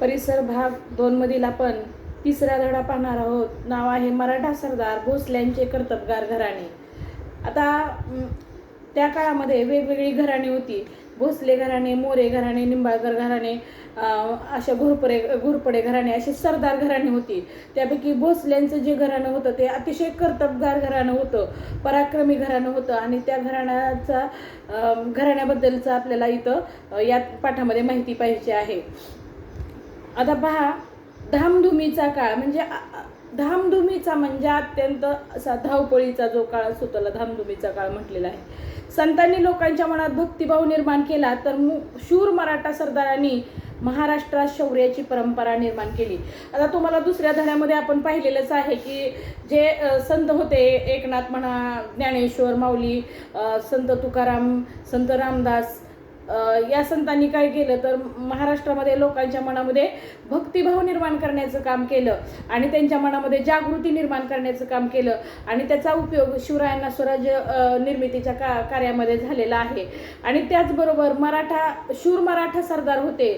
परिसर भाग 2 मधील आपण तिसरा धडा पाहणार आहोत. नाव आहे मराठा सरदार भोसल्यांचे कर्तबगार घराणे. आता त्या काळामध्ये वेगवेगळी घराणे होती. भोसले घराणे, मोरे घराणे, निंबाळकर घराणे, अशा घोरपडे घराणे, असे सरदार घराणे होती. त्यापैकी भोसल्यांचं जे घराणं होतं ते अतिशय कर्तबगार घराणं होतं, पराक्रमी घराणं होतं. आणि त्या घराण्याबद्दलचं आपल्याला इथं या पाठामध्ये माहिती पाहिजे आहे. आता पहा, धामधुमीचा काळ म्हणजे अत्यंत असा धावपळीचा जो काळ असतो त्याला धामधुमीचा काळ म्हटलेला आहे. संतांनी लोकांच्या मनात भक्तिभाव निर्माण केला तर शूर मराठा सरदारांनी महाराष्ट्रात शौर्याची परंपरा निर्माण केली. आता तुम्हाला दुसऱ्या धड्यामध्ये आपण पाहिलेलंच आहे की जे संत होते, एकनाथ म्हणा, ज्ञानेश्वर माऊली, संत तुकाराम, संत रामदास, या संतांनी काय केलं तर महाराष्ट्रामध्ये लोकांच्या मनामध्ये भक्तिभाव निर्माण करण्याचं काम केलं आणि त्यांच्या मनामध्ये जागृती निर्माण करण्याचं काम केलं. आणि त्याचा उपयोग शिवरायांना स्वराज्य निर्मितीच्या कार्यामध्ये झालेला आहे. आणि त्याचबरोबर शूर मराठा सरदार होते.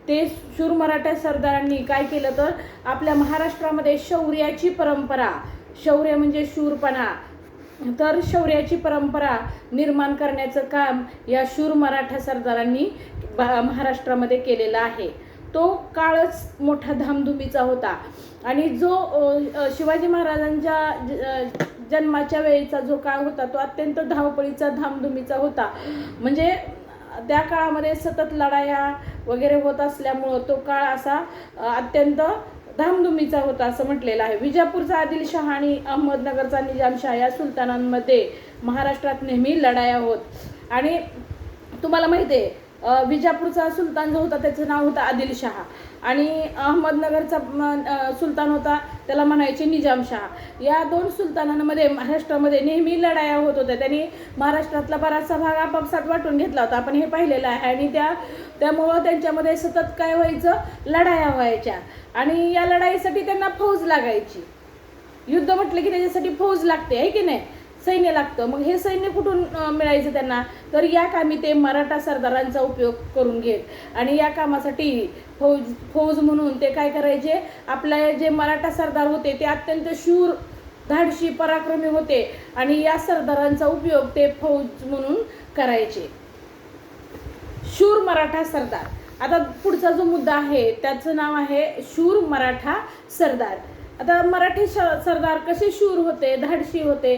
ते शूर मराठा सरदारांनी काय केलं तर आपल्या महाराष्ट्रामध्ये शौर्याची परंपरा, शौर्य म्हणजे शूरपणा, तर शौर्याची परंपरा निर्माण करण्याचं काम या शूर मराठा सरदारांनी महाराष्ट्रामध्ये केलेलं आहे. तो काळच मोठा धामधुमीचा होता. आणि जो शिवाजी महाराजांच्या जन्माच्या वेळेचा जो काळ होता तो अत्यंत धावपळीचा, धामधुमीचा होता. म्हणजे त्या काळामध्ये सतत लढाया वगैरे होत असल्यामुळं तो काळ असा अत्यंत धामधुमीचा होता असं म्हटलेलं आहे. विजापूरचा आदिलशहा आणि अहमदनगरचा निजामशाह या सुलतानांमध्ये महाराष्ट्रात नेहमी लढाया होत. आणि तुम्हाला माहिती आहे विजापूरचा सुलतान जो होता त्याचं नाव होतं आदिलशहा आणि अहमदनगरचा सुलतान होता त्याला म्हणायचे निजामशाह. या दोन सुलतानांमध्ये महाराष्ट्रामध्ये नेहमी लढाया होत होत्या. त्यांनी महाराष्ट्रातला बराचसा भाग आपापसात वाटून घेतला होता, आपण हे पाहिलेलं आहे. आणि त्यामुळं त्यांच्यामध्ये सतत काय व्हायचं, लढाया व्हायच्या. आणि या लढाईसाठी त्यांना फौज लागायची. युद्ध म्हटलं की त्याच्यासाठी फौज लागते, आहे की नाही, सैन्य लागतं. मग हे सैन्य कुठून मिळायचं त्यांना, तर या कामी ते मराठा सरदारांचा उपयोग करून घेत. आणि या कामासाठी फौज म्हणून ते काय करायचे, आपले जे मराठा सरदार होते ते अत्यंत शूर, धाडशी, पराक्रमी होते आणि या सरदारांचा उपयोग ते फौज म्हणून करायचे. शूर मराठा सरदार. आता पुढचा जो मुद्दा आहे त्याचं नाव आहे शूर मराठा सरदार. आता मराठी सरदार कसे शूर होते, धाडशी होते,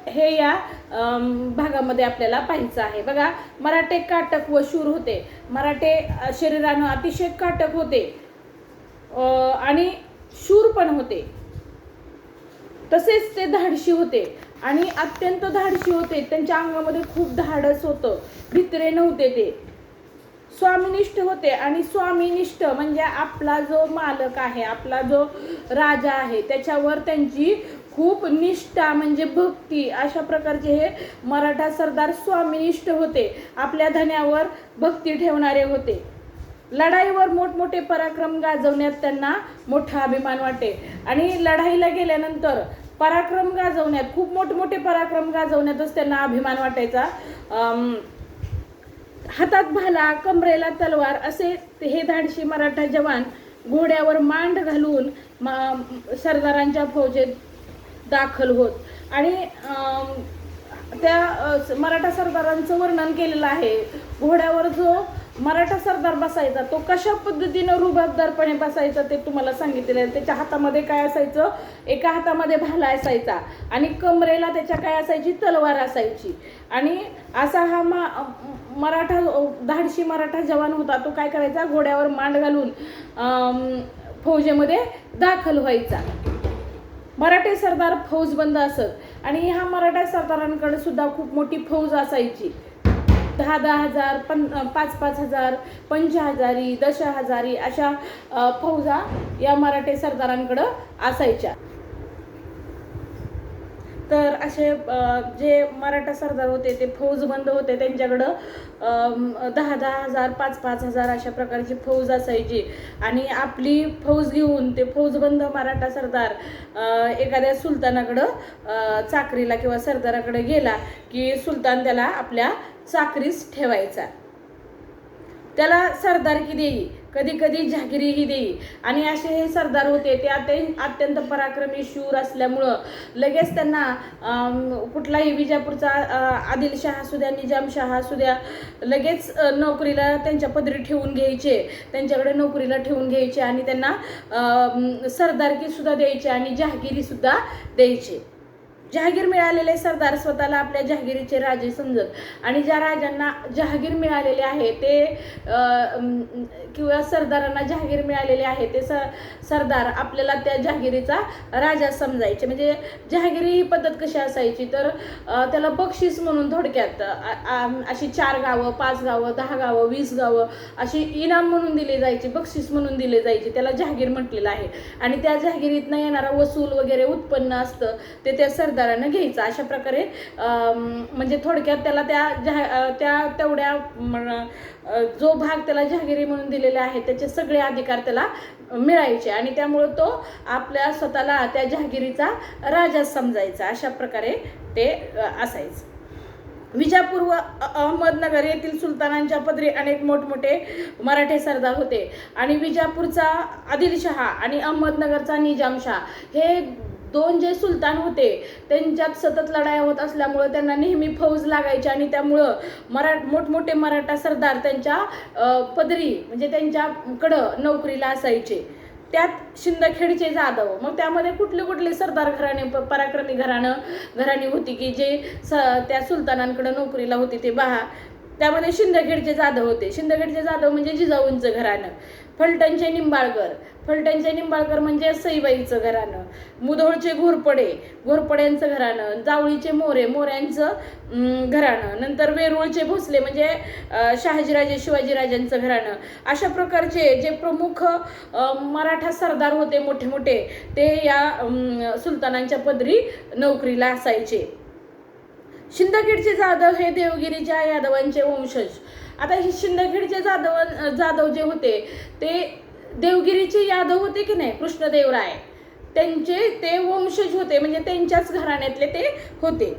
हे या भागामध्ये आपल्याला पाहायचं आहे. बघा, मराठे काटक व शूर होते. मराठे शरीरानं अतिशय काटक होते आणि शूर पण होते. तसेच ते धाडशी होते आणि अत्यंत धाडशी होते. त्यांच्या अंगामध्ये खूप धाडस होतं, भित्रे नव्हते ते. स्वामीनिष्ठ होते. आणि स्वामीनिष्ठ म्हणजे आपला जो मालक आहे, आपला जो राजा आहे त्याच्यावर त्यांची खूप निष्ठा म्हणजे भक्ती, अशा प्रकारचे हे मराठा सरदार स्वामीनिष्ठ होते. आपल्या धन्यावर भक्ती ठेवणारे होते. लढाईवर मोठमोठे पराक्रम गाजवण्यात त्यांना मोठा अभिमान वाटे. आणि लढाईला गेल्यानंतर पराक्रम गाजवण्यात, खूप मोठमोठे पराक्रम गाजवण्यातच त्यांना अभिमान वाटायचा. हातात भाला, कमरेला तलवार असे हे धाडशी मराठा जवान घोड्यावर मांड घालून सरदारांच्या फौजेत दाखल होत. आणि त्या मराठा सरदारांचं वर्णन केलेलं आहे. घोड्यावर जो मराठा सरदार बसायचा तो कशा पद्धतीनं रुबाबदारपणे बसायचा ते तुम्हाला सांगितलेलं आहे. त्याच्या हातामध्ये काय असायचं, एका हातामध्ये भाला असायचा आणि कमरेला त्याच्या काय असायची, तलवार असायची. आणि असा हा धाडशी मराठा जवान होता. तो काय करायचा, घोड्यावर मांड घालून फौजेमध्ये दाखल व्हायचा. मराठे सरदार फौजबंद असत आणि ह्या मराठा सरदारांकडे सुद्धा खूप मोठी फौज असायची. 10,000, 5,000, 5,000, 10,000 अशा फौजा या मराठे सरदारांकडं असायच्या. तर असे जे मराठा सरदार होते ते फौजबंद होते. त्यांच्याकडं 10,000, 5,000 अशा प्रकारची फौज असायची. आणि आपली फौज घेऊन ते फौजबंद मराठा सरदार एखाद्या सुलतानाकडं चाकरीला किंवा सरदाराकडे गेला की सुलतान त्याला आपल्या चाकरीस ठेवायचा. त्याला सरदारकी देई, कधी कधी जहागिरीही देई. आणि असे हे सरदार होते ते अत्यंत पराक्रमी शूर असल्यामुळं लगेच त्यांना कुठलाही विजापूरचा आदिलशाह असू द्या, निजामशाह असू द्या, लगेच नोकरीला त्यांच्या पदरी ठेवून घ्यायचे, त्यांच्याकडे नोकरीला ठेवून घ्यायचे आणि त्यांना सरदारकी सुद्धा द्यायचे आणि जहागिरी सुद्धा द्यायचे. जहागीर मिळालेले सरदार स्वतःला आपल्या जहागिरीचे राजे समजत आणि ज्या राजांना जहागीर मिळालेले आहे ते किंवा सरदारांना जहागीर मिळालेले आहे ते सरदार आपल्याला त्या जहागिरीचा राजा समजायचे. म्हणजे जहागिरी ही पद्धत कशी असायची तर त्याला बक्षीस म्हणून थोडक्यात अशी 4 गावं, 5 गावं, 10 गावं, 20 गावं अशी इनाम म्हणून दिली जायची, बक्षीस म्हणून दिले जायचे. त्याला जहागीर म्हटलेलं आहे. आणि त्या जहागिरीतनं येणारा वसूल वगैरे उत्पन्न असतं ते त्या सरदारानं घ्यायचं. अशा प्रकारे म्हणजे थोडक्यात त्याला त्या तेवढ्या जो भाग त्याला जहागिरी म्हणून दिलेला आहे त्याचे सगळे अधिकार त्याला मिळायचे आणि त्यामुळे तो आपल्या स्वतःला त्या जहागिरीचा राजा समजायचा. अशा प्रकारे ते असायचं. विजापूर व अहमदनगर येथील सुलतानांच्या पदरी अनेक मोठमोठे मराठे सरदार होते आणि विजापूरचा आदिलशहा आणि अहमदनगरचा निजामशाह हे 2 जे सुलतान होते त्यांच्यात सतत लढाया होत असल्यामुळं त्यांना नेहमी फौज लागायची आणि त्यामुळं मोठमोठे मराठा सरदार त्यांच्या पदरी म्हणजे त्यांच्याकडं नोकरीला असायचे. त्यात शिंदखेडचे जाधव, मग त्यामध्ये कुठले कुठले सरदार घराणे पराक्रमी घराणी होती की जे त्या सुलतानांकडे नोकरीला होती ते त्यामध्ये शिंदखेडचे जाधव होते. शिंदखेडचे जाधव म्हणजे जिजाऊंचं घराणं. फलटणचे निंबाळकर म्हणजे सईबाईचं घराणं. मुधोळचे घोरपड्यांचं घराणं. जावळीचे मोऱ्यांचं घराणं. नंतर वेरूळचे भोसले म्हणजे शहाजीराजे शिवाजीराजांचं घराणं. अशा प्रकारचे जे प्रमुख मराठा सरदार होते मोठे मोठे ते या सुलतानांच्या पदरी नोकरीला असायचे. शिंदखेडचे जाधव हे देवगिरीच्या यादवांचे वंशज. आता हे शिंदखेडचे जाधव जे होते ते देवगिरीचे यादव होते की नाही, कृष्णदेवराय त्यांचे ते वंशज होते म्हणजे त्यांच्याच घराण्यातले ते होते.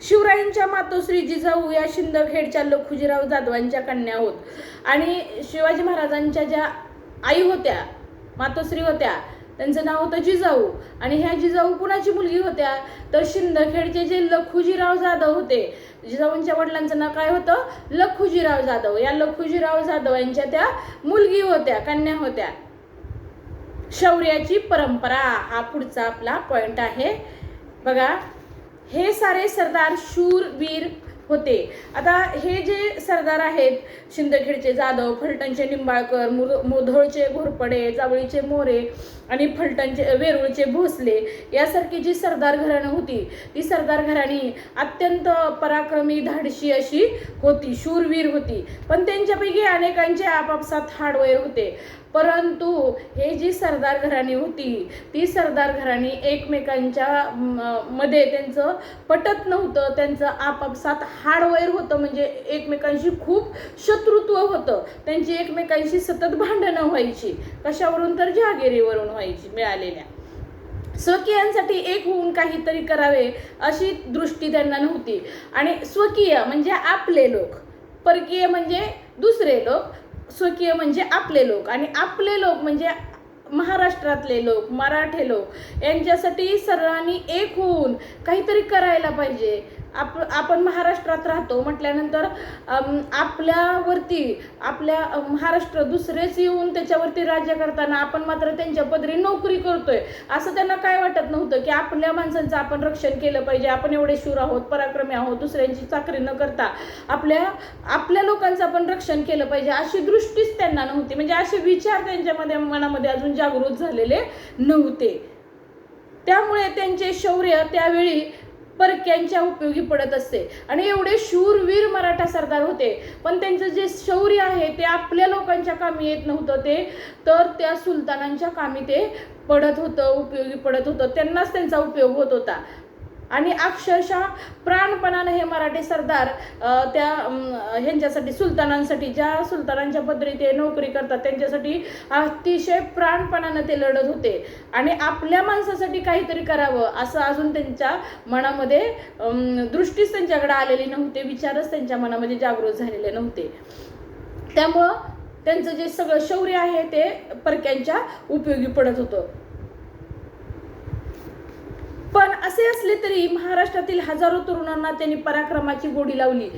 शिवरायांच्या मातोश्री जिजाऊ या शिंदखेडच्या लखुजीराव जाधवांच्या कन्या होत आणि शिवाजी महाराजांच्या ज्या आई होत्या मातोश्री होत्या त्यांचं नाव होतं जिजाऊ आणि ह्या जिजाऊ कुणाची मुलगी होत्या तर शिंदखेडचे जे लखुजीराव जाधव होते. जिजाऊंच्या वडिलांचं नाव काय होतं, लखुजीराव जाधव. या लखुजीराव जाधवांच्या त्या मुलगी होत्या, कन्या होत्या. शौर्याची परंपरा हा पुढचा आपला पॉइंट आहे बघा. हे सारे सरदार शूरवीर होते. आता हे जे सरदार आहेत शिंदखेडचे जाधव, फलटणचे निंबाळकर, मुधोळचे घोरपडे, जावळीचे मोरे आणि वेरूळचे भोसले यासारखी जी सरदार घराणं होती ती सरदार घराणी अत्यंत पराक्रमी धाडशी अशी होती, शूरवीर होती. पण त्यांच्यापैकी अनेकांचे आपापसात हाडवैर होते. परंतु हे जी सरदार घराणी होती ती सरदार घराणी एकमेकांच्या मध्ये त्यांचं पटत नव्हतं. त्यांचं आपापसात हाडवैर होतं म्हणजे एकमेकांशी खूप शत्रुत्व होतं. त्यांची एकमेकांशी सतत भांडणं व्हायची. कशावरून तर जहागिरीवरून व्हायची मिळालेल्या. स्वकीयांसाठी एक होऊन काहीतरी करावे अशी दृष्टी त्यांना नव्हती. आणि स्वकीय म्हणजे आपले लोक, परकीय म्हणजे दुसरे लोक, स्वकीय म्हणजे आपले लोक आणि आपले लोक म्हणजे महाराष्ट्रातले लोक, मराठे लोक यांच्यासाठी सर्वांनी एक होऊन काहीतरी करायला पाहिजे. आपण महाराष्ट्रात राहतो म्हटल्यानंतर आपल्यावरती आपल्या महाराष्ट्र दुसरेच येऊन त्याच्यावरती राज्य करताना आपण मात्र त्यांच्या पदरी नोकरी करतोय असं त्यांना काय वाटत नव्हतं की आपल्या माणसांचं आपण रक्षण केलं पाहिजे. आपण एवढे शूर आहोत, पराक्रमी आहोत, दुसऱ्यांची चाकरी न करता आपल्या लोकांचं आपण रक्षण केलं पाहिजे अशी दृष्टीच त्यांना नव्हती. म्हणजे असे विचार त्यांच्या मनामध्ये अजून जागृत झालेले नव्हते. त्यामुळे त्यांचे शौर्य त्यावेळी परक्यांच्या उपयोगी पडत असते. आणि एवढे शूरवीर मराठा सरदार होते पण त्यांचं जे शौर्य आहे ते आपल्या लोकांच्या कामी येत नव्हतं, ते तर त्या सुलतानांच्या कामी ते पडत होतं, उपयोगी पडत होतं. त्यांनाच त्यांचा उपयोग होत होता. आणि अक्षरशः प्राणपणाने हे मराठी सरदार त्या ह्यांच्यासाठी सुलतानांसाठी ज्या सुलतानांच्या पदरी ते नोकरी करतात त्यांच्यासाठी अतिशय प्राणपणाने ते लढत होते. आणि आपल्या माणसासाठी काहीतरी करावं असं अजून त्यांच्या मनामध्ये दृष्टीच त्यांच्याकडे आलेली नव्हते, विचारच त्यांच्या मनामध्ये जागृत झालेले नव्हते. त्यामुळं त्यांचं जे सगळं शौर्य आहे ते परक्यांच्या उपयोगी पडत होतं. पण असे असले तरी महाराष्ट्रातील हजारो तरुणांना त्यांनी पराक्रमाची गोडी लावली.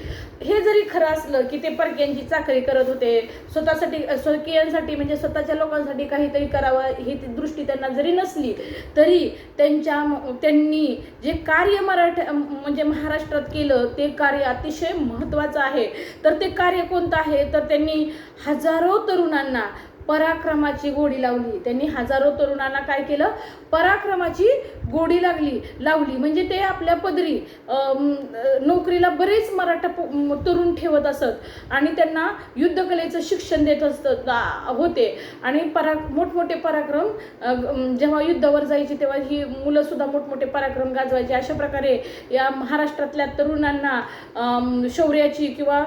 हे जरी खरं असलं की ते परक्यांची चाकरी करत होते, स्वतःसाठी स्वकीयांसाठी म्हणजे स्वतःच्या लोकांसाठी काहीतरी करावं ही दृष्टी त्यांना जरी नसली तरी त्यांनी जे कार्य म्हणजे महाराष्ट्रात केलं ते कार्य अतिशय महत्त्वाचं आहे. तर ते कार्य कोणतं आहे तर त्यांनी हजारो तरुणांना पराक्रमाची गोडी लावली. त्यांनी हजारो तरुणांना काय केलं, पराक्रमाची गोडी लावली. म्हणजे ते आपल्या पदरी नोकरीला बरेच मराठा तरुण ठेवत असत आणि त्यांना युद्धकलेचं शिक्षण देत होते. आणि मोठमोठे पराक्रम जेव्हा युद्धावर जायचे तेव्हा ही मुलं सुद्धा मोठमोठे पराक्रम गाजवायचे. अशा प्रकारे या महाराष्ट्रातल्या तरुणांना शौर्याची किंवा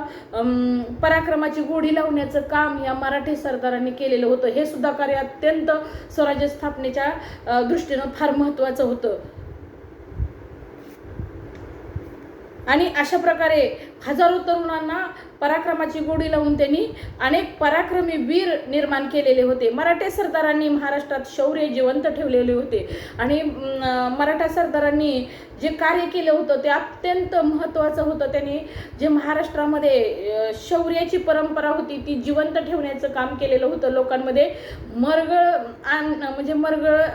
पराक्रमाची गोडी लावण्याचं काम या मराठी सरदारांनी केलेलं होतं. हे सुद्धा कार्य अत्यंत स्वराज्य स्थापनेच्या दृष्टीनं फार महत्त्वाचं होतं. आणि अशा प्रकारे हजारो तरुणांना पराक्रमाची गोडी लावून त्यांनी अनेक पराक्रमी वीर निर्माण केलेले होते. मराठा सरदारांनी महाराष्ट्रात शौर्य जिवंत ठेवलेले होते आणि मराठा सरदारांनी जे कार्य केलं होतं ते अत्यंत महत्त्वाचं होतं. त्यांनी जे महाराष्ट्रामध्ये शौर्याची परंपरा होती ती जिवंत ठेवण्याचं काम केलेलं होतं. लोकांमध्ये मरगळ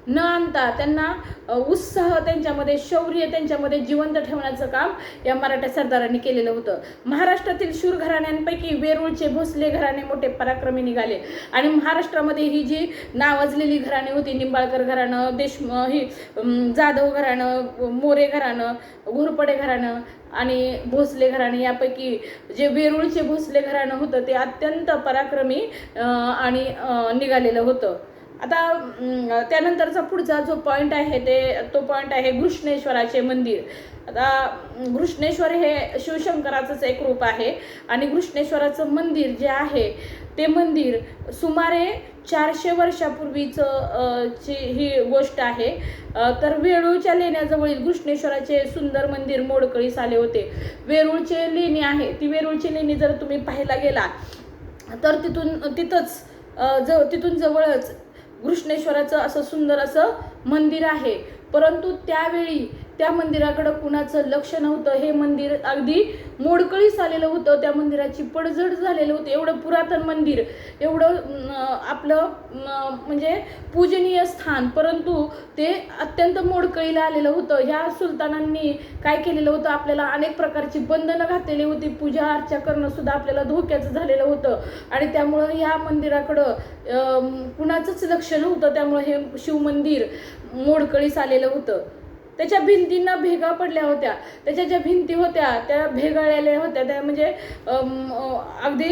न आणता त्यांना उत्साह, त्यांच्यामध्ये शौर्य, त्यांच्यामध्ये जिवंत ठेवण्याचं काम या मराठा सरदारांनी केलेलं होतं. महाराष्ट्रातील शूर घराण्यांपैकी वेरूळचे भोसले घराणे मोठे पराक्रमी निघाले. आणि महाराष्ट्रामध्ये ही जी नावाजलेली घराणे होती, निंबाळकर घराणं, जाधव घराणं, मोरे घराणं, घोरपडे घराणं आणि भोसले घराणे, यापैकी जे वेरूळचे भोसले घराणं होतं ते अत्यंत पराक्रमी आणि निघालेलं होतं. आता त्यानंतरचा पुढचा जो पॉईंट आहे तो पॉईंट आहे घृष्णेश्वराचे मंदिर. आता घृष्णेश्वर हे शिवशंकराचंच एक रूप आहे आणि घृष्णेश्वराचं मंदिर जे आहे ते मंदिर सुमारे 400 वर्षापूर्वीचं ही गोष्ट आहे. तर वेरूळच्या लेण्याजवळील घृष्णेश्वराचे सुंदर मंदिर मोडकळीस आले होते. वेरूळचे लेणी आहे, ती वेरूळची लेणी जर तुम्ही पाहायला गेला तर तिथून जवळच घृष्णेश्वराचं असं सुंदर असं मंदिर आहे. परंतु त्यावेळी त्या मंदिराकडं कुणाचं लक्ष नव्हतं. हे मंदिर अगदी मोडकळीस आलेलं होतं, त्या मंदिराची पडझड झालेलं होतं. एवढं पुरातन मंदिर, एवढं आपलं म्हणजे पूजनीय स्थान, परंतु ते अत्यंत मोडकळीला आलेलं होतं. ह्या सुलतानांनी काय केलेलं होतं, आपल्याला अनेक प्रकारची बंधनं घातलेली होती. पूजा अर्चा करणं सुद्धा आपल्याला धोक्याचं झालेलं होतं आणि त्यामुळं ह्या मंदिराकडं कुणाचंच लक्ष नव्हतं. त्यामुळं हे शिवमंदिर मोडकळीस आलेलं होतं. त्याच्या भिंतींना भेगा पडल्या होत्या, त्याच्या ज्या भिंती होत्या त्या भेगाळलेल्या होत्या. त्या म्हणजे अगदी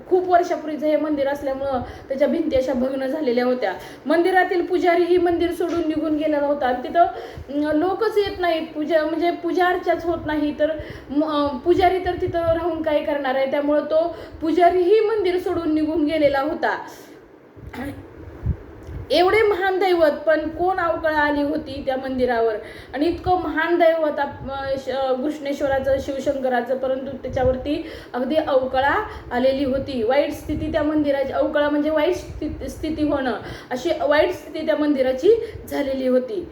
खूप वर्षापूर्वीचं हे मंदिर असल्यामुळं त्याच्या भिंती अशा भग्न झालेल्या होत्या. मंदिरातील पुजारी ही मंदिर सोडून निघून गेलेला होता आणि तिथं लोकच येत नाहीत. पूजा अर्चाच होत नाही, तर पुजारी तर तिथं राहून काय करणार आहे. त्यामुळं तो पुजारी ही मंदिर सोडून निघून गेलेला होता. एवढे महान दैवत, पण कोण अवकळा आली होती त्या मंदिरावर. आणि इतकं महान दैवत घृष्णेश्वराचं, शिवशंकराचं, परंतु त्याच्यावरती अगदी अवकळा आलेली होती. वाईट स्थिती त्या मंदिराची, अवकळा म्हणजे वाईट स्थिती होणं, अशी वाईट स्थिती त्या मंदिराची झालेली होती.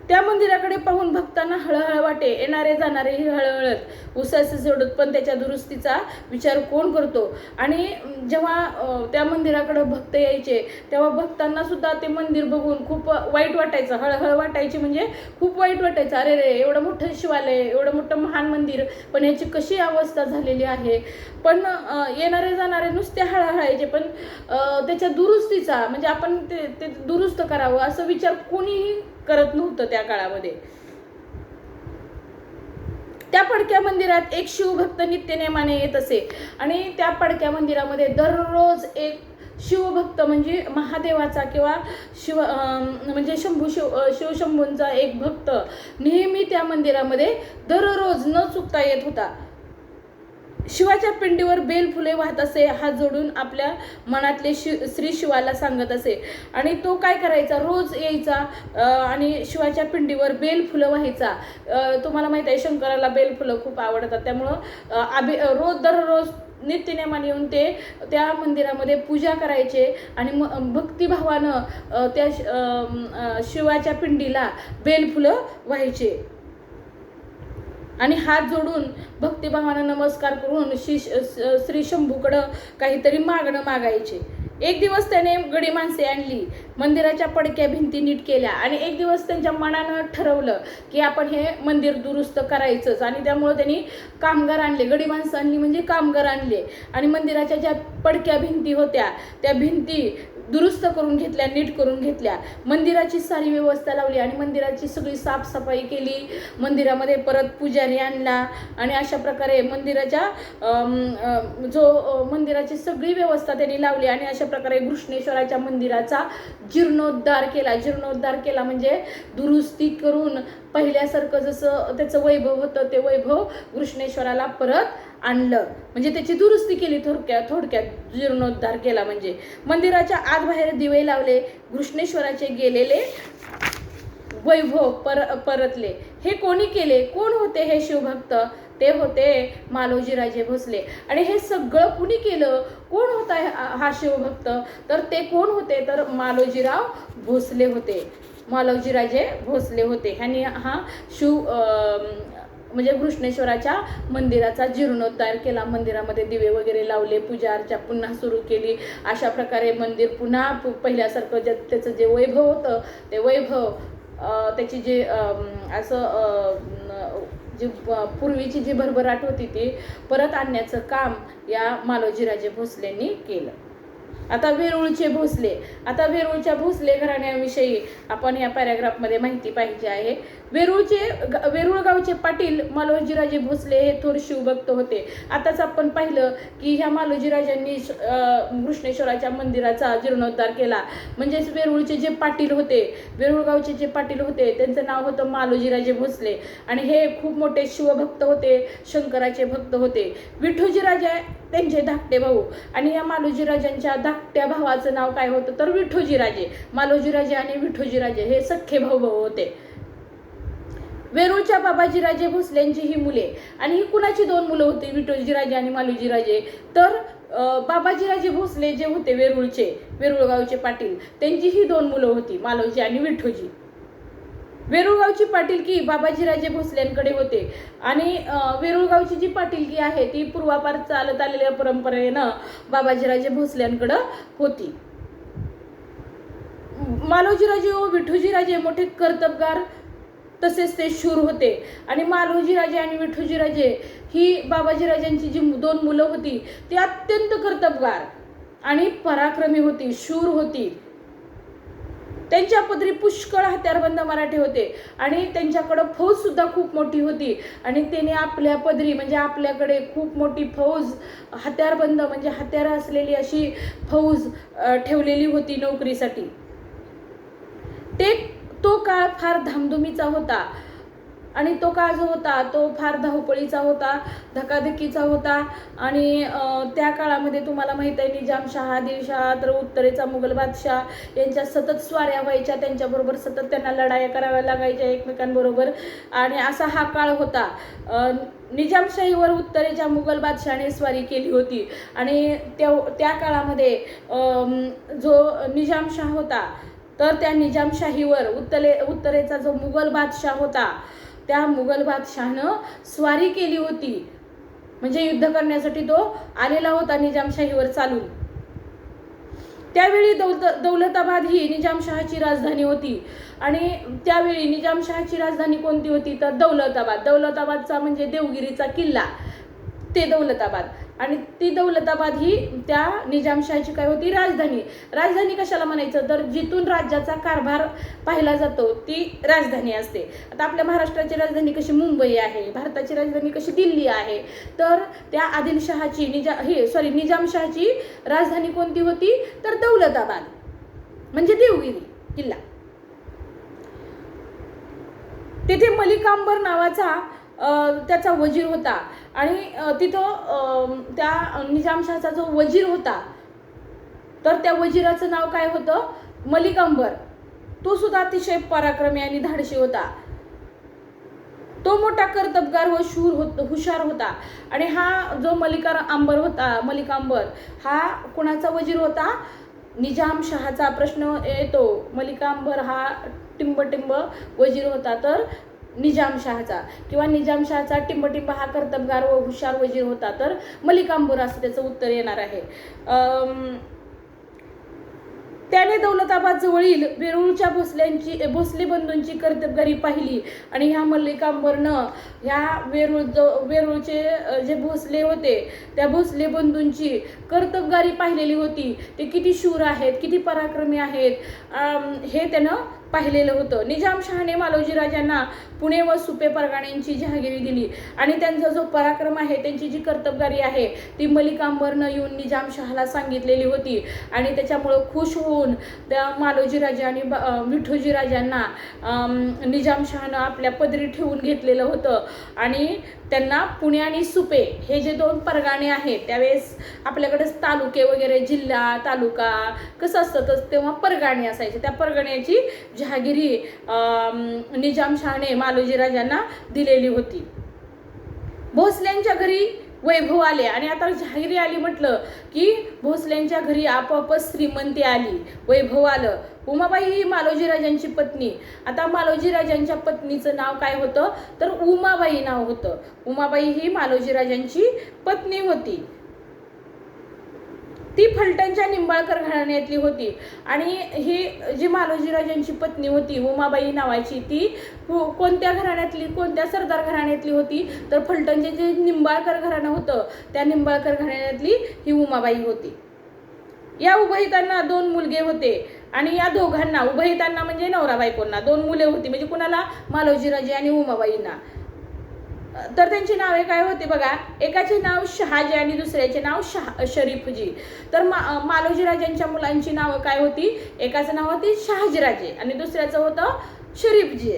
त्या मंदिराकडे पाहून भक्तांना हळहळ वाटे. येणारे जाणारेही हळहळत उसासे सोडत, पण त्याच्या दुरुस्तीचा विचार कोण करतो. आणि जेव्हा त्या मंदिराकडे भक्त यायचे तेव्हा भक्तांना सुद्धा ते मंदिर बघून खूप वाईट वाटायचं, हळहळ वाटायची, म्हणजे खूप वाईट वाटायचं. अरे रे, एवढं मोठं शिवालय, एवढं मोठं महान मंदिर, पण ह्याची कशी अवस्था झालेली आहे. पण येणारे जाणारे नुसते हळहळायचे, पण त्याच्या दुरुस्तीचा म्हणजे आपण ते दुरुस्त करावं असं विचार कोणीही करत नव्हतं त्या काळामध्ये. त्या पडक्या मंदिरात एक शिवभक्त नित्यनेमाने येत असे आणि त्या पडक्या मंदिरामध्ये दररोज एक शिवभक्त म्हणजे महादेवाचा किंवा म्हणजे शिवशंभूंचा एक भक्त नेहमी त्या मंदिरामध्ये दररोज न चुकता येत होता. शिवाच्या पिंडीवर बेलफुले वाहत असे, हात जोडून आपल्या मनातले श्री शिवाला सांगत असे. आणि तो काय करायचा, रोज यायचा आणि शिवाच्या पिंडीवर बेलफुलं व्हायचा. तुम्हाला माहित आहे शंकराला बेलफुलं खूप आवडतात, त्यामुळं दररोज नित्यनेमाने येऊन ते त्या मंदिरामध्ये पूजा करायचे आणि भक्तिभावानं त्या शिवाच्या पिंडीला बेलफुलं व्हायचे आणि हात जोडून भक्तिभावानं नमस्कार करून श्री शंभूकडं काहीतरी मागणं मागायचे. एक दिवस त्याने गडी माणसे आणली, मंदिराच्या पडक्या भिंती नीट केल्या आणि एक दिवस त्यांच्या मनानं ठरवलं की आपण हे मंदिर दुरुस्त करायचंच आणि त्यामुळं त्यांनी कामगार आणले, गडी माणसं आणली म्हणजे कामगार आणले आणि मंदिराच्या ज्या पडक्या भिंती होत्या त्या भिंती दुरुस्त करून घेतल्या, नीट करून घेतल्या, मंदिराची सारी व्यवस्था लावली आणि मंदिराची सगळी साफसफाई केली, मंदिरामध्ये परत पुजारी आणला आणि अशा प्रकारे मंदिराच्या मंदिराची सगळी व्यवस्था त्यांनी लावली आणि अशा प्रकारे घृष्णेश्वराच्या मंदिराचा जीर्णोद्धार केला म्हणजे दुरुस्ती करून पहिल्यासारखं जसं त्याचं वैभव होतं ते वैभव घृष्णेश्वराला परत आणलं, म्हणजे त्याची दुरुस्ती केली. थोडक्यात जीर्णोद्धार केला म्हणजे मंदिराच्या आत बाहेर दिवे लावले, घृष्णेश्वराचे गेलेले वैभव परतले. हे कोणी केले? कोण होते हे शिवभक्त? ते होते मालोजीराजे भोसले. आणि हे सगळं कुणी केलं? कोण होता हा शिवभक्त? तर ते कोण होते? तर मालोजीराव भोसले होते, मालोजीराजे भोसले होते. ह्यांनी हा म्हणजे घृष्णेश्वराच्या मंदिराचा जीर्णोद्धार केला, मंदिरामध्ये दिवे वगैरे लावले, पूजा अर्चा पुन्हा सुरू केली. अशा प्रकारे मंदिर पुन्हा पहिल्यासारखं त्याचं जे वैभव होतं ते वैभव त्याची जे असं जी पूर्वीची जी भरभराट होती ती परत आणण्याचं काम या मालोजीराजे भोसलेंनी केलं. आता वेरूळचे भोसले. आता वेरूळच्या भोसले घराण्याविषयी आपण या पॅराग्राफमध्ये माहिती पाहिजे आहे. वेरूळ गावचे पाटील मालोजीराजे भोसले हे थोर शिवभक्त होते. आताच आपण पाहिलं की ह्या मालोजीराजांनी घृष्णेश्वराच्या मंदिराचा जीर्णोद्धार केला. म्हणजेच वेरूळचे जे पाटील होते, वेरूळ गावचे जे पाटील होते त्यांचं नाव होतं मालोजीराजे भोसले आणि हे खूप मोठे शिवभक्त होते, शंकराचे भक्त होते. विठोजीराजे त्यांचे धाकटे भाऊ आणि या मालोजीराजांच्या धाकट्या भावाचं नाव काय होतं तर विठोजीराजे. मालोजीराजे आणि विठोजीराजे हे सख्खे भाऊ होते. वेरूळच्या बाबाजीराजे भोसल्यांची ही मुले आणि ही कुणाची दोन मुलं होती विठोजीराजे आणि मालोजीराजे तर बाबाजीराजे भोसले जे होते वेरूळ गावचे पाटील त्यांची ही दोन मुलं होती मालोजी आणि विठोजी. वेरूळगावची पाटीलकी बाबाजीराजे भोसल्यांकडे होते आणि वेरूळगावची जी पाटीलकी आहे ती पूर्वापार चालत आलेल्या परंपरेनं बाबाजीराजे भोसल्यांकडे होती. मालोजीराजे व विठोजीराजे मोठे कर्तबगार तसेच ते शूर होते आणि मालोजीराजे आणि विठोजीराजे ही बाबाजीराजांची जी दोन मुलं होती ती अत्यंत कर्तबगार आणि पराक्रमी होती, शूर होती. त्यांच्या पदरी पुष्कळ हत्यारबंद मराठे होते आणि त्यांच्याकडं फौज सुद्धा खूप मोठी होती आणि त्याने आपल्या पदरी म्हणजे आपल्याकडे खूप मोठी फौज हत्यारबंद म्हणजे हत्यार असलेली अशी फौज ठेवलेली होती नोकरीसाठी. तो काळ फार धामधुमीचा होता आणि तो काळ जो होता तो फार धावपळीचा होता, धकाधकीचा होता आणि त्या काळामध्ये तुम्हाला माहित आहे निजामशाह, आदिलशाह तर उत्तरेचा मुघल बादशाह यांच्या सतत स्वाऱ्या व्हायच्या, त्यांच्याबरोबर सतत त्यांना लढाया कराव्या लागायच्या एकमेकांबरोबर आणि असा हा काळ होता. निजामशाहीवर उत्तरेच्या मुघल बादशाहाने स्वारी केली होती आणि त्या काळामध्ये जो निजामशाह होता तर त्या निजामशाहीवर उत्तरेचा जो मुघल बादशाह होता त्या मुघल बादशाहनं स्वारी केली होती, म्हणजे युद्ध करण्यासाठी तो आलेला होता निजामशाहीवर चालून. त्यावेळी दौलताबाद ही निजामशहाची राजधानी होती आणि त्यावेळी निजामशहाची राजधानी कोणती होती तर दौलताबादचा म्हणजे देवगिरीचा किल्ला ते दौलताबाद आणि ती दौलताबाद ही त्या निजामशाहीची काय होती राजधानी कशाला म्हणायचं तर जिथून राज्याचा कारभार पाहिला जातो ती राजधानी असते. आता आपल्या महाराष्ट्राची राजधानी कशी मुंबई आहे, भारताची राजधानी कशी दिल्ली आहे तर त्या आदिलशहाची निजामशहाची राजधानी कोणती होती तर दौलताबाद म्हणजे देवगिरी किल्ला. तेथे मलिकांबर नावाचा त्याचा वजीर होता आणि तिथं त्या निजामशहाचा जो वजीर होता तर त्या वजीराचं नाव काय होतं मलिकांबर. तो सुद्धा अतिशय पराक्रमी आणि धाडशी होता. तो मोठा कर्तबगार व हुशार होता. आणि हा जो मलिक अंबर हा कुणाचा वजीर होता? निजामशहाचा. प्रश्न येतो, मलिक अंबर हा टिंबटिंब वजीर होता तर निजामशहाचा, किंवा निजामशहाचा टिंबटिंब हा कर्तबगार व हुशार वजीर होता तर मलिक अंबर, असं त्याचं उत्तर येणार आहे. त्याने दौलताबाद जवळील वेरूळच्या भोसले बंधूंची कर्तबगारी पाहिली. आणि ह्या मलिक अंबरनं ह्या वेरूळचे जे भोसले होते त्या भोसले बंधूंची कर्तबगारी पाहिलेली होती. ते किती शूर आहेत, किती पराक्रमी आहेत हे त्यानं पाहिलेलं होतं. निजामशहाने मालोजी राजांना पुणे व सुपे परगण्यांची जहागिरी दिली. आणि त्यांचा जो पराक्रम आहे, त्यांची जी कर्तबगारी आहे ती मलिक अंबरनं येऊन निजामशहाला सांगितलेली होती. आणि त्याच्यामुळं खुश होऊन त्या मालोजी राजा आणि विठोजी राजांना निजामशहानं आपल्या पदरी ठेवून घेतलेलं होतं. आणि त्यांना पुणे आणि सुपे हे जे 2 परगाणे आहेत, त्यावेळेस आपल्याकडे तालुके वगैरे, जिल्हा तालुका कसं असतं तर तेव्हा परगाणे असायचे, त्या परगण्याची जहागिरी निजामशहाने मालोजी राजांना दिलेली होती. भोसल्यांच्या घरी वैभव आले. आणि आता जहागिरी आली म्हटलं की भोसल्यांच्या घरी आपोआपच श्रीमंती आली, वैभव आलं. उमाबाई ही मालोजी राजांची पत्नी. आता मालोजी राजांच्या पत्नीचं नाव काय होतं तर उमाबाई नाव होतं. उमाबाई ही मालोजी राजांची पत्नी होती. ती फलटणच्या निंबाळकर घराण्यातली होती. आणि ही जी मालोजी राजांची पत्नी होती उमाबाई नावाची, ती कोणत्या घराण्यातली, कोणत्या सरदार घराण्यातली होती तर फलटणचे जे निंबाळकर घराणं होतं त्या निंबाळकर घराण्यातली ही उमाबाई होती. या उभयतांना 2 मुलगे होते. आणि या दोघांना, उभयतांना म्हणजे नवरा बायकोंना 2 मुले होती. म्हणजे कुणाला? मालोजी राजे आणि उमाबाईंना. तर त्यांची नावे काय होती बघा. एकाचे नाव शहाजी आणि दुसऱ्याचे नाव शरीफजी. तर मालोजी राजांच्या मुलांची नावं काय होती? एकाचं नाव होती शहाजीराजे आणि दुसऱ्याचं होतं शरीफजी.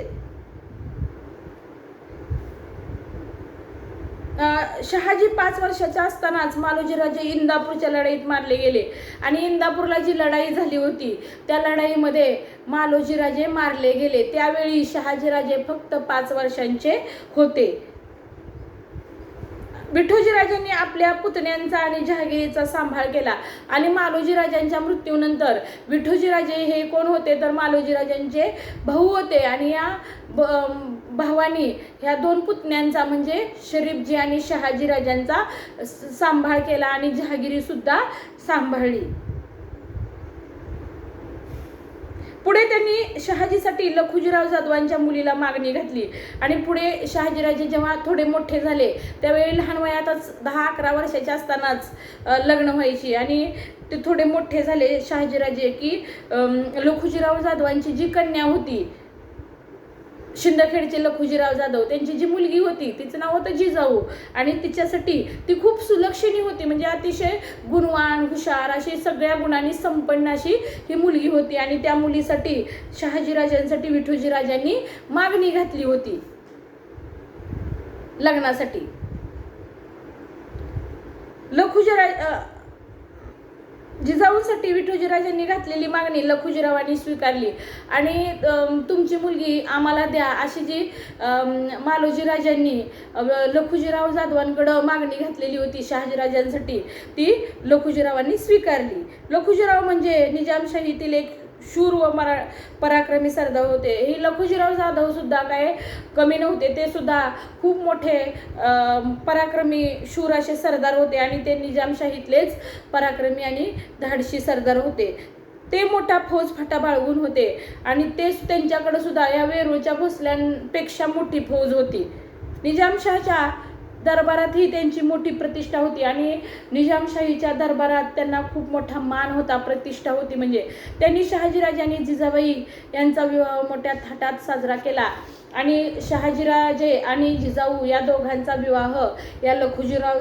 शहाजी 5 वर्षाचा असतानाच मालोजी राजे इंदापूरच्या लढाईत मारले गेले. आणि इंदापूरला जी लढाई झाली होती त्या लढाईमध्ये मालोजी राजे मारले गेले. त्यावेळी शहाजीराजे फक्त 5 वर्षांचे होते. विठोजी राजांनी आपल्या पुतण्यांचा आणि जहागिरीचा सांभाळ केला. आणि मालोजी राजांच्या मृत्यूनंतर विठोजी राजे हे कोण होते तर मालोजी राजांचे भाऊ होते. आणि या भावानी ह्या 2 पुतण्यांचा म्हणजे शरीफजी आणि शहाजी राजांचा सांभाळ केला आणि जहागिरी सुद्धा सांभाळली. पुढे त्यांनी शहाजीसाठी लखुजीराव जाधवांच्या मुलीला मागणी घातली. आणि पुढे शहाजीराजे जेव्हा थोडे मोठे झाले त्यावेळी लहान वयातच 10-11 वर्षाचे असतानाच लग्न व्हायची. आणि ते थोडे मोठे झाले शहाजीराजे की लखुजीराव जाधवांची जी कन्या होती, शिंदखेडचे लखुजीराव जाधव, त्यांची जी मुलगी होती तिचं नाव होतं जिजाऊ. आणि तिच्यासाठी ती खूप सुलक्षणी होती, म्हणजे अतिशय गुणवान, हुशार, अशी सगळ्या गुणांनी संपन्न अशी ही मुलगी होती. आणि त्या मुलीसाठी शहाजीराजांसाठी विठोजी राजांनी मागणी घातली होती लग्नासाठी. जिजाऊसाठी विठोजी राजांनी घातलेली मागणी लखुजीरावांनी स्वीकारली. आणि तुमची मुलगी आम्हाला द्या अशी जी मालोजी राजांनी लखुजीराव जाधवांकडं मागणी घातलेली होती शहाजीराजांसाठी, ती लखुजीरावांनी स्वीकारली. लखुजीराव म्हणजे निजामशाहीतील एक शूर व पराक्रमी सरदार होते. हे लखुजीराव जाधव सुद्धा काय कमी नव्हते, ते सुद्धा खूप मोठे पराक्रमी शूर असे सरदार होते. आणि ते निजामशाहीतलेच पराक्रमी आणि धाडशी सरदार होते. ते मोठा फौजफाटा बाळगून होते. आणि तेच त्यांच्याकडे सुद्धा या वेरूळच्या भोसल्यांपेक्षा मोठी फौज होती. निजामशाहच्या दरबारात ही त्यांची मोठी प्रतिष्ठा होती. आणि निजामशाहीच्या दरबारात त्यांना खूप मोठा मान होता, प्रतिष्ठा होती. म्हणजे त्यांनी शहाजीराजे आणि जिजाबाई यांचा विवाह मोठ्या थाटात साजरा केला. आणि शहाजीराजे आणि जिजाऊ या दोघांचा विवाह या लखुजीराव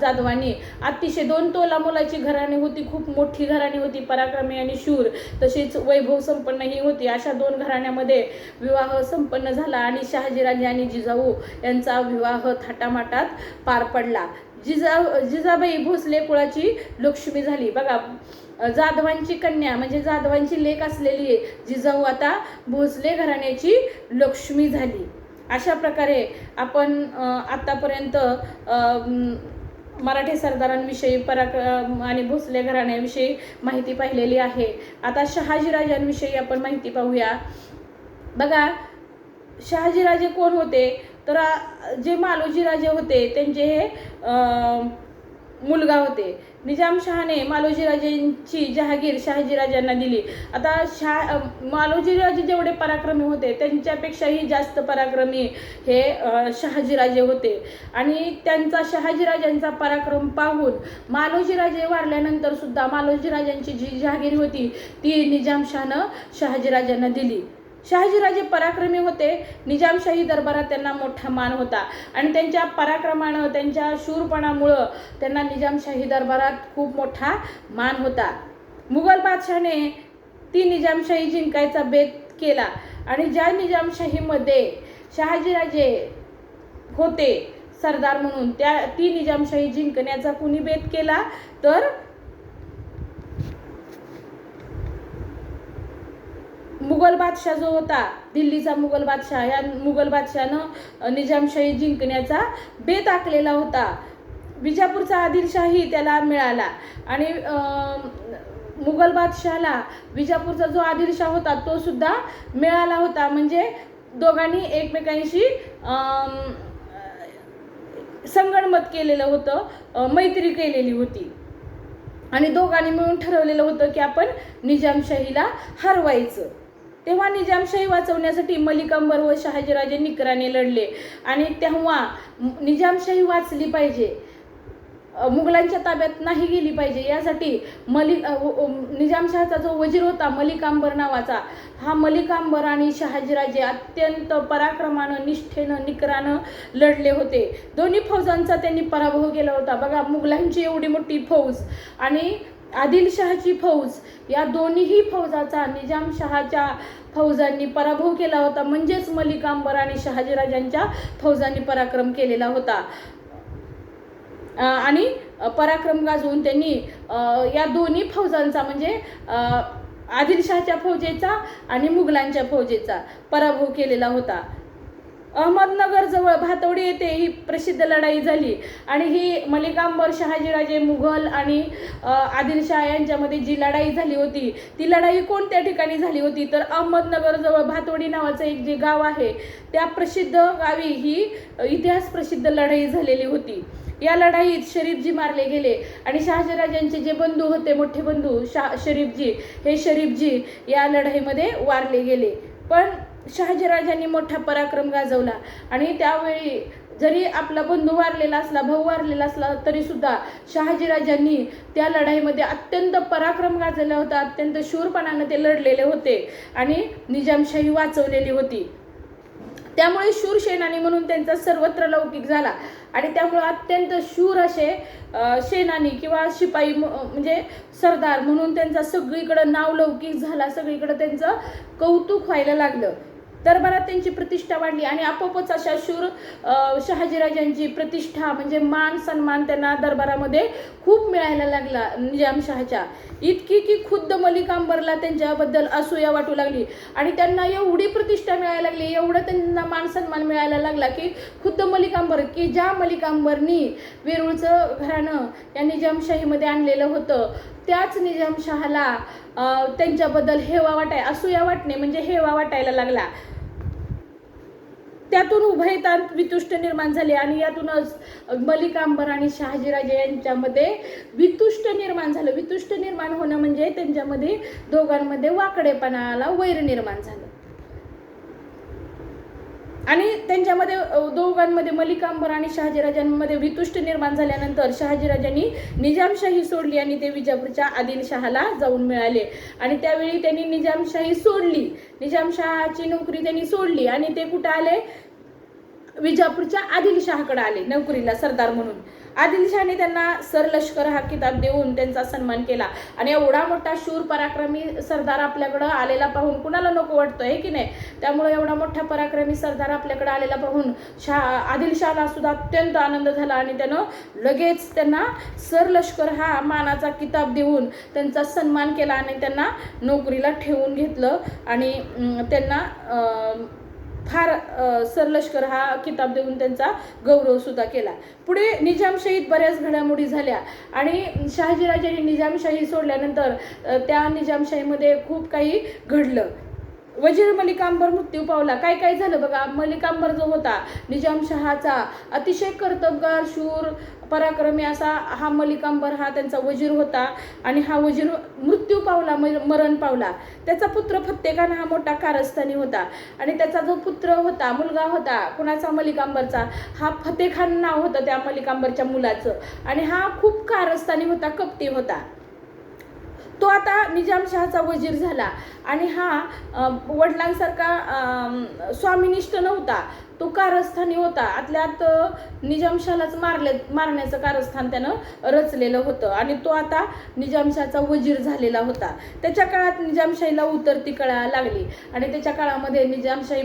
जाधवांनी, अतिशय 2 तोला मोलाची घराणी होती, खूप मोठी घराणी होती, पराक्रमी आणि शूर, तशीच वैभव संपन्न ही होती. अशा 2 घराण्यामध्ये विवाह संपन्न झाला. आणि शहाजीराजे आणि जिजाऊ यांचा विवाह थाटामाटात पार पडला. जिजाबाई भोसले कुळाची लक्ष्मी झाली. बघा, जाधवांची कन्या म्हणजे जाधवांची लेक असलेली जिजाऊ आता भोसले घराण्याची लक्ष्मी झाली. अशा प्रकारे आपण आतापर्यंत मराठी सरदारांविषयी आणि भोसले घराण्याविषयी माहिती पाहिलेली आहे. आता शहाजीराजांविषयी आपण माहिती पाहूया. बघा, शहाजीराजे कोण होते तर जे मालोजीराजे होते त्यांचे हे मुलगा होते. निजामशहाने मालोजीराजेंची जहागीर शहाजीराजांना दिली. आता मालोजीराजे जेवढे पराक्रमी होते त्यांच्यापेक्षाही जास्त पराक्रमी हे शहाजीराजे होते. आणि त्यांचा शहाजीराजांचा पराक्रम पाहून मालोजीराजे वारल्यानंतर सुद्धा मालोजीराजांची जी जहागीर होती ती निजामशहानं शहाजीराजांना दिली. शहाजीराजे पराक्रमी होते. निजामशाही दरबारात त्यांना मोठा मान होता आणि त्यांच्या पराक्रमानं, त्यांच्या शूरपणामुळं त्यांना निजामशाही दरबारात खूप मोठा मान होता. मुघल बादशाहाने ती निजामशाही जिंकायचा बेत केला आणि ज्या निजामशाहीमध्ये शहाजीराजे होते सरदार म्हणून ती निजामशाही जिंकण्याचा कुणी बेत केला तर मुघल बादशाह जो होता दिल्लीचा मुघल बादशाह, या मुघल बादशाहनं निजामशाही जिंकण्याचा बेत आखलेला होता. विजापूरचा आदिलशाही त्याला मिळाला आणि मुघल बादशाहला विजापूरचा जो आदिलशाह होता तो सुद्धा मिळाला होता. म्हणजे दोघांनी एकमेकांशी संगनमत केलेलं होतं, मैत्री केलेली होती आणि दोघांनी मिळून ठरवलेलं होतं की आपण निजामशाहीला हरवायचं. तेव्हा निजामशाही वाचवण्यासाठी मलिक अंबर व शहाजीराजे निकराने लढले आणि तेव्हा निजामशाही वाचली पाहिजे, मुघलांच्या ताब्यात नाही गेली पाहिजे, यासाठी निजामशहाचा जो वजीर होता मलिक अंबर नावाचा, हा मलिक अंबर आणि शहाजीराजे अत्यंत पराक्रमानं, निष्ठेनं, निकरानं लढले होते. दोन्ही फौजांचा त्यांनी पराभव केला होता. बघा, मुघलांची एवढी मोठी फौज आणि आदिलशहाची फौज, या दोन्हीही फौजाचा निजामशहाच्या फौजांनी पराभव केला होता. म्हणजेच मलिक अंबर आणि शहाजीराजांच्या फौजांनी पराक्रम केलेला होता आणि पराक्रम गाजवून त्यांनी या दोन्ही फौजांचा म्हणजे आदिलशहाच्या फौजेचा आणि मुघलांच्या फौजेचा पराभव केलेला होता. अहमदनगर जवळ भातवडी येथे ही प्रसिद्ध लढाई झाली आणि ही मलिक अंबर, शहाजीराजे, मुघल आणि आदिलशाह यांच्यामध्ये जी लढाई झाली होती ती लढाई कोणत्या ठिकाणी झाली होती तर अहमदनगर जवळ भातवडी नावाचं एक जे गाव आहे त्या प्रसिद्ध गावी ही इतिहास प्रसिद्ध लढाई झालेली होती. या लढाईत शरीफजी मारले गेले आणि शहाजीराजांचे जे बंधू होते, मोठे बंधू शरीफजी, हे शरीफजी या लढाईमध्ये वारले गेले. पण शहाजीराजांनी मोठा पराक्रम गाजवला आणि त्यावेळी जरी आपला बंधू वारलेला असला, भाऊ वारलेला असला तरी सुद्धा शहाजीराजांनी त्या लढाईमध्ये अत्यंत पराक्रम गाजवला होता. अत्यंत शूरपणाने ते लढलेले होते आणि निजामशाही वाचवलेली होती. त्यामुळे शूर सेनानी म्हणून त्यांचा सर्वत्र लौकिक झाला आणि त्यामुळे अत्यंत शूर असे सेनानी किंवा शिपाई म्हणजे सरदार म्हणून त्यांचा सगळीकडे नावलौकिक झाला. सगळीकडे त्यांचं कौतुक व्हायला लागलं. दरबारात त्यांची प्रतिष्ठा वाढली आणि आपोआपच अशा शूर शहाजीराजांची प्रतिष्ठा म्हणजे मान सन्मान त्यांना दरबारामध्ये खूप मिळायला लागला निजामशहाच्या. इतकी की खुद्द मलिक अंबरला त्यांच्याबद्दल असूया वाटू लागली आणि त्यांना एवढी प्रतिष्ठा मिळायला लागली, एवढं त्यांना मान सन्मान मिळायला लागला की खुद्द मलिक अंबर, की ज्या मलिक अंबरनी वेरूळचं घराणं या निजामशाहीमध्ये आणलेलं होतं त्याच निजामशहाला त्यांच्याबद्दल हेवा असूया वाटणे म्हणजे हेवा वाटायला लागला. त्यातून उभयतांत वितुष्ट निर्माण झाले आणि यातूनच मलिक अंबर आणि शहाजीराजे यांच्यामध्ये वितुष्ट निर्माण झालं. वितुष्ट निर्माण होणं म्हणजे त्यांच्यामध्ये दोघांमध्ये वाकडेपणा आला, वैर निर्माण झालं आणि त्यांच्यामध्ये दोघांमध्ये मलिक अंबर आणि शहाजीराजांमध्ये वितुष्ट निर्माण झाल्यानंतर शहाजीराजांनी निजामशाही सोडली आणि ते विजापूरच्या आदिलशहाला जाऊन मिळाले आणि त्यावेळी त्यांनी निजामशाही सोडली, निजामशहाची नोकरी त्यांनी सोडली आणि ते कुठे आले, विजापूरच्या आदिलशहाकडे आले नोकरीला सरदार म्हणून. आदिलशहाने त्यांना सरलष्कर हा किताब देऊन त्यांचा सन्मान केला आणि एवढा मोठा शूर पराक्रमी सरदार आपल्याकडं आलेला पाहून कुणाला नको वाटतं आहे की नाही. त्यामुळे एवढा मोठा पराक्रमी सरदार आपल्याकडे आलेला पाहून आदिलशहाला सुद्धा अत्यंत आनंद झाला आणि त्यानं लगेच त्यांना सरलष्कर हा मानाचा किताब देऊन त्यांचा सन्मान केला आणि त्यांना नोकरीला ठेवून घेतलं आणि त्यांना फार सरलष्कर हा किताब देऊन त्यांचा गौरव सुद्धा केला. पुढे निजामशाहीत बऱ्याच घडामोडी झाल्या आणि शहाजीराजांनी निजामशाही सोडल्यानंतर त्या निजामशाहीमध्ये खूप काही घडलं. वजीर मलिक अंबर मृत्यू पावला. काय काय झालं बघा. मलिक अंबर जो होता निजामशहाचा अतिशय कर्तबगार, शूर, पराक्रमी असा हा मलिक अंबर हा त्यांचा वजीर होता आणि हा वजीर मृत्यू पावला, मरण पावला. त्याचा पुत्र फत्तेखान हा मोठा कारस्थानी होता आणि त्याचा जो पुत्र होता, मुलगा होता कुणाचा, मलिक अंबरचा, हा फतेखान नाव होतं त्या मलिक अंबरच्या मुलाचं आणि हा खूप कारस्थानी होता, कपटी होता. तो आता निजामशहाचा वजीर झाला आणि हा वडिलांसारखा स्वामिनिष्ठ नव्हता, तो कारस्थानी होता. आतल्यात निजामशहालाच मारण्याचं कारस्थान त्यानं रचलेलं होतं आणि तो आता निजामशहाचा वजीर झालेला होता. त्याच्या काळात निजामशाहीला उतरती कळा लागली आणि त्याच्या काळामध्ये निजामशाही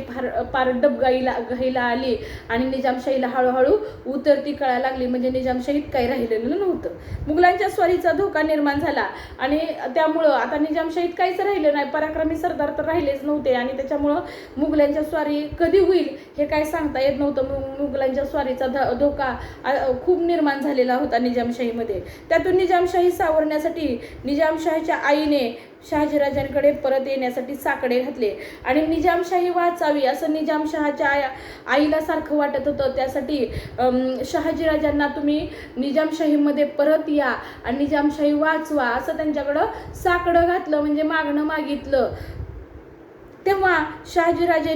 फार डबघाईला आली आणि निजामशाहीला हळूहळू उतरती कळा लागली. म्हणजे निजामशाहीत काही राहिलेलं नव्हतं. मुघलांच्या स्वारीचा धोका निर्माण झाला आणि त्यामुळं आता निजामशाहीत काहीच राहिलं नाही. पराक्रमी सरदार तर राहिलेच नव्हते आणि त्याच्यामुळं मुघलांच्या स्वारी कधी होईल हे काय सांगता येत नव्हतं. मुघलांच्या स्वारीचा धोका खूप निर्माण झालेला होता निजामशाहीमध्ये. त्यातून निजामशाही सावरण्यासाठी निजामशाहीच्या आईने शहाजीराजांकडे परत येण्यासाठी साकडे घातले आणि निजामशाही वाचावी असं निजामशहाच्या आईला सारखं वाटत होतं. त्यासाठी शहाजीराजांना तुम्ही निजामशाहीमध्ये परत या आणि निजामशाही वाचवा असं त्यांच्याकडं साकडं घातलं, म्हणजे मागणं मागितलं. तेव्हा शहाजीराजे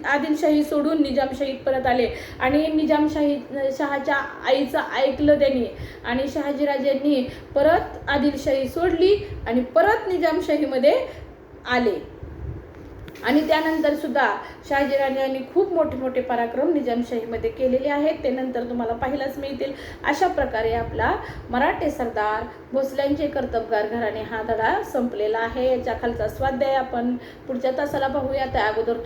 आदिलशाही सोडून निजामशाहीत परत आले आणि शहाच्या आईचं ऐकलं त्यांनी आणि शहाजीराजांनी परत आदिलशाही सोडली आणि परत निजामशाहीमध्ये आले. आणि त्यानंतर सुद्धा शहाजीराजांनी खूप मोठे मोठे पराक्रम निजामशाहीमध्ये केलेले आहेत. ते नंतर तुम्हाला पाहायलाच मिळतील. अशा प्रकारे आपला मराठे सरदार भोसल्यांचे कर्तबगार घराणे हा धडा संपलेला आहे. याच्या खालचा स्वाध्याय आपण पुढच्या तासाला पाहूया. त्या अगोदर